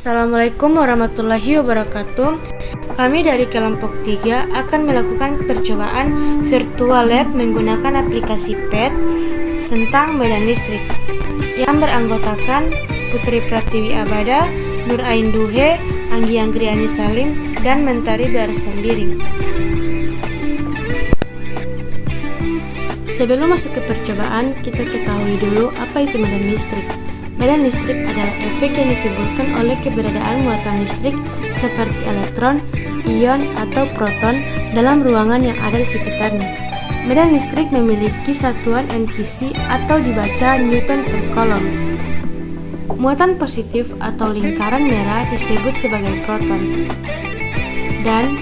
Assalamualaikum warahmatullahi wabarakatuh. Kami dari kelompok 3 akan melakukan percobaan virtual lab menggunakan aplikasi PET tentang medan listrik yang beranggotakan Putri Pratiwi Abada, Nur Ain Duhe, Anggi Anggriani Salim, dan Mentari BR Sembiring. Sebelum masuk ke percobaan, kita ketahui dulu apa itu medan listrik. Medan listrik adalah efek yang ditimbulkan oleh keberadaan muatan listrik seperti elektron, ion, atau proton dalam ruangan yang ada di sekitarnya. Medan listrik memiliki satuan NPC atau dibaca Newton per Coulomb. Muatan positif atau lingkaran merah disebut sebagai proton. Dan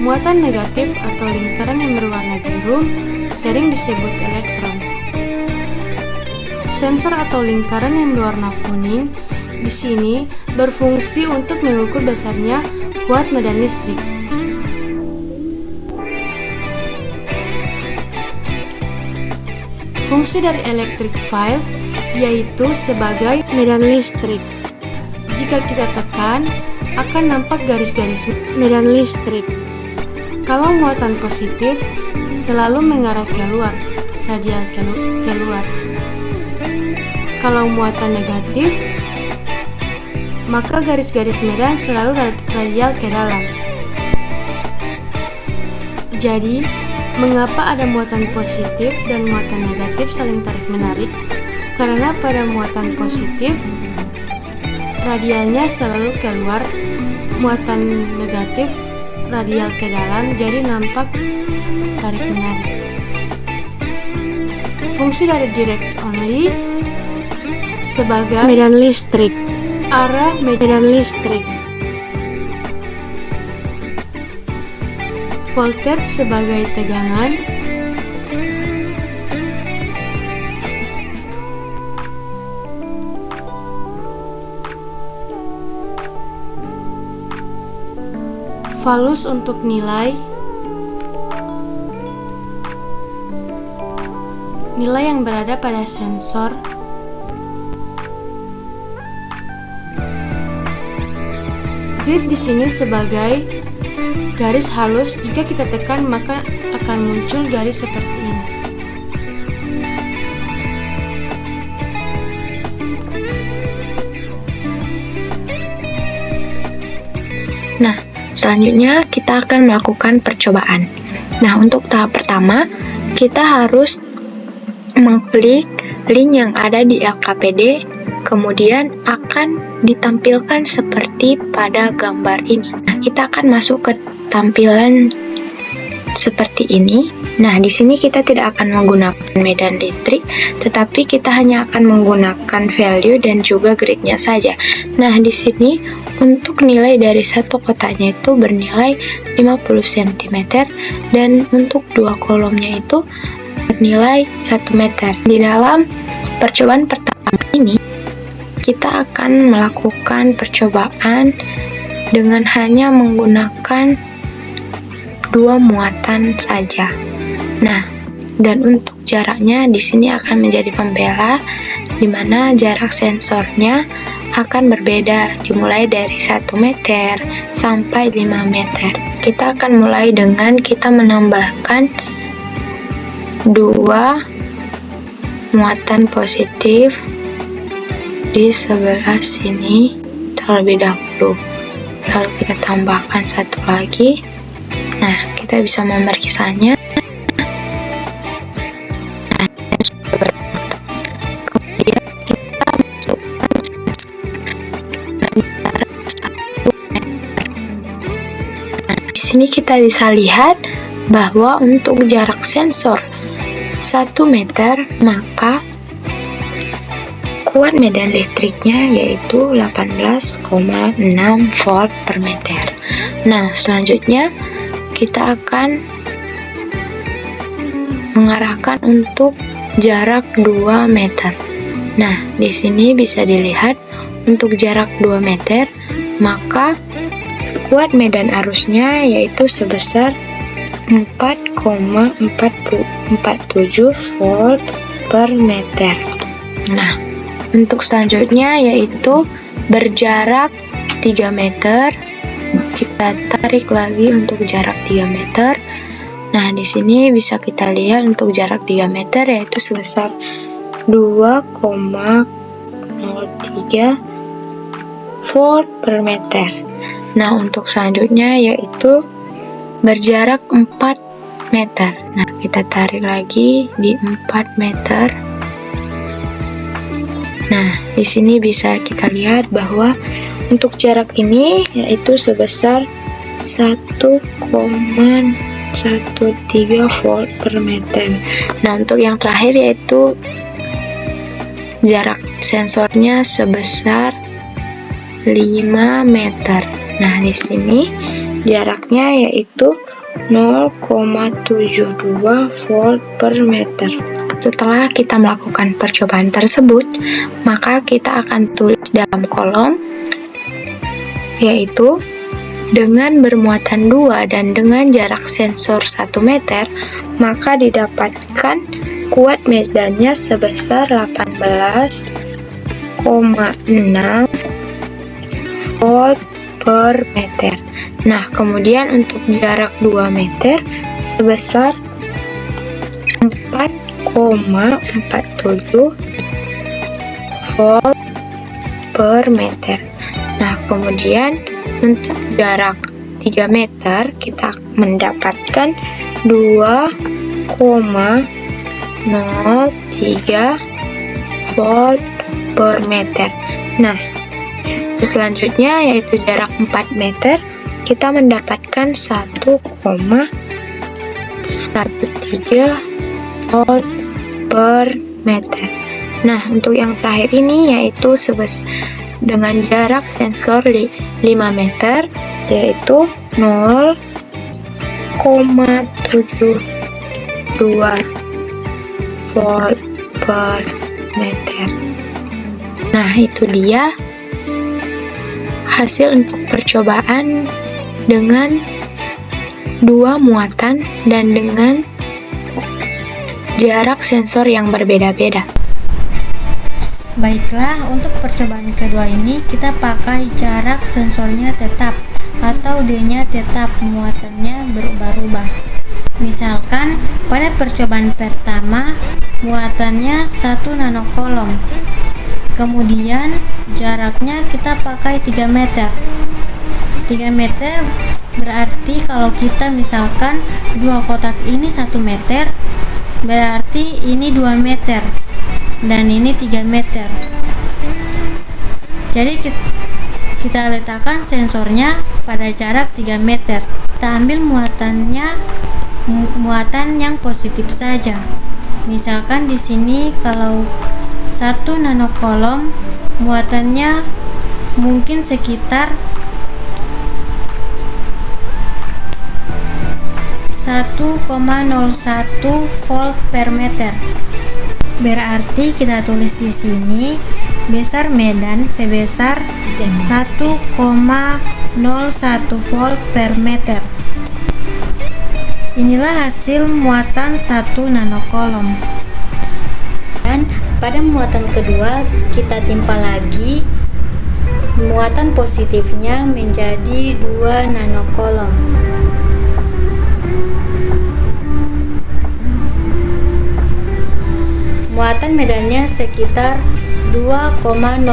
muatan negatif atau lingkaran yang berwarna biru sering disebut elektron. Sensor atau lingkaran yang berwarna kuning di sini berfungsi untuk mengukur besarnya kuat medan listrik. Fungsi dari electric field yaitu sebagai medan listrik. Jika kita tekan, akan nampak garis-garis medan listrik. Kalau muatan positif selalu mengarah keluar, radial keluar. Kalau muatan negatif, maka garis-garis medan selalu radial ke dalam. Jadi, mengapa ada muatan positif dan muatan negatif saling tarik-menarik? Karena pada muatan positif, radialnya selalu keluar, muatan negatif radial ke dalam, jadi nampak tarik-menarik. Fungsi dari direct only sebagai medan listrik, arah medan listrik, voltage sebagai tegangan, volus untuk nilai yang berada pada sensor, grid di sini sebagai garis halus. Jika kita tekan, maka akan muncul garis seperti ini. Nah, selanjutnya kita akan melakukan percobaan. Nah, untuk tahap pertama, kita harus mengklik link yang ada di LKPD, kemudian akan ditampilkan seperti pada gambar ini. Nah, kita akan masuk ke tampilan seperti ini. Nah, di sini kita tidak akan menggunakan medan listrik, tetapi kita hanya akan menggunakan value dan juga gridnya saja. Nah, di sini untuk nilai dari satu kotaknya itu bernilai 50 cm dan untuk dua kolomnya itu bernilai 1 meter. Di dalam percobaan pertama ini, kita akan melakukan percobaan dengan hanya menggunakan dua muatan saja. Nah, dan untuk jaraknya di sini akan menjadi pembela, di mana jarak sensornya akan berbeda, dimulai dari 1 meter sampai 5 meter. Kita akan mulai dengan kita menambahkan dua muatan positif di sebelah sini terlebih dahulu, lalu kita tambahkan satu lagi. Nah, kita bisa memeriksanya. Nah, kemudian kita masukkan jarak 1 meter. Nah, di sini kita bisa lihat bahwa untuk jarak sensor 1 meter, maka kuat medan listriknya yaitu 18,6 volt per meter. Nah, selanjutnya kita akan mengarahkan untuk jarak 2 meter. Nah, di sini bisa dilihat untuk jarak 2 meter, maka kuat medan arusnya yaitu sebesar 4,47 volt per meter. Nah, untuk selanjutnya yaitu berjarak 3 meter. Kita tarik lagi untuk jarak 3 meter. Nah, di sini bisa kita lihat untuk jarak 3 meter yaitu sebesar 2,03 volt per meter. Nah, untuk selanjutnya yaitu berjarak 4 meter. Nah, kita tarik lagi di 4 meter. Nah, di sini bisa kita lihat bahwa untuk jarak ini yaitu sebesar 1,13 volt per meter. Nah, untuk yang terakhir yaitu jarak sensornya sebesar 5 meter. Nah, di sini jaraknya yaitu 0,72 volt per meter. Setelah kita melakukan percobaan tersebut, maka kita akan tulis dalam kolom yaitu dengan bermuatan 2 dan dengan jarak sensor 1 meter, maka didapatkan kuat medannya sebesar 18,6 volt per meter. Nah, kemudian untuk jarak 2 meter sebesar 4,47 volt per meter. Nah, kemudian untuk jarak 3 meter kita mendapatkan 2,03 volt per meter. Nah, selanjutnya yaitu jarak 4 meter kita mendapatkan 1,13 volt per meter. Nah, untuk yang terakhir ini yaitu dengan jarak sensor 5 meter yaitu 0,72 volt per meter. Nah, itu dia hasil untuk percobaan dengan 2 muatan dan dengan jarak sensor yang berbeda-beda. Baiklah, untuk percobaan kedua ini kita pakai jarak sensornya tetap atau D-nya tetap, muatannya berubah-ubah. Misalkan pada percobaan pertama muatannya 1 nanokolom. Kemudian jaraknya kita pakai 3 meter. 3 meter berarti kalau kita misalkan 2 kotak ini 1 meter, berarti ini 2 meter dan ini 3 meter. Jadi kita letakkan sensornya pada jarak 3 meter. Kita ambil muatan yang positif saja. Misalkan di sini kalau 1 nanokolom muatannya mungkin sekitar 1,01 volt per meter. Berarti kita tulis di sini besar medan sebesar 1,01 volt per meter. Inilah hasil muatan 1 nanokolom. Dan pada muatan kedua kita timpa lagi muatan positifnya menjadi 2 nanokolom. Muatan medannya sekitar 2,01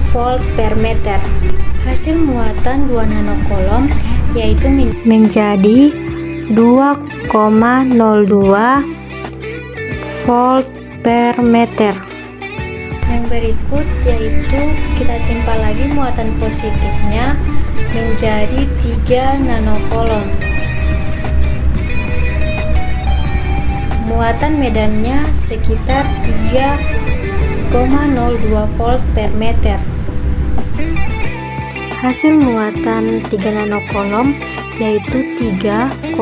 volt per meter. Hasil muatan 2 nanokolom yaitu menjadi 2,02 volt per meter. Yang berikut yaitu kita timpa lagi muatan positifnya menjadi 3 nanokolom. Muatan medannya sekitar 3,02 volt per meter. Hasil muatan 3 nanokolom yaitu 3,03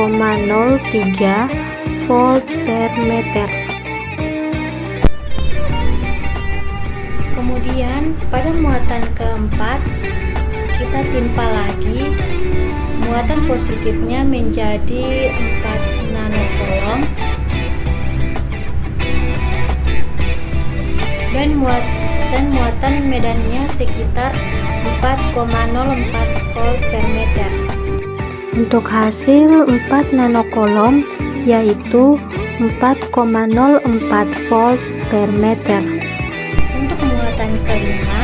volt per meter. Kemudian pada muatan keempat kita timpa lagi muatan positifnya menjadi 4 nanokolom dan dan muatan medannya sekitar 4,04 volt per meter. Untuk hasil 4 nanokolom yaitu 4,04 volt per meter. Untuk muatan kelima,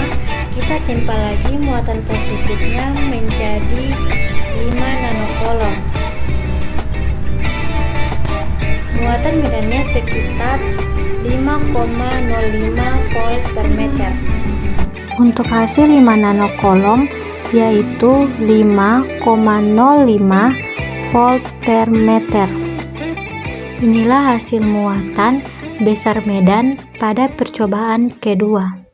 kita timpa lagi muatan positifnya menjadi 5 nanokolom. Muatan medannya sekitar 5,05 volt per meter. Untuk hasil 5 nanokolom yaitu 5,05 volt per meter. Inilah hasil muatan besar medan pada percobaan kedua.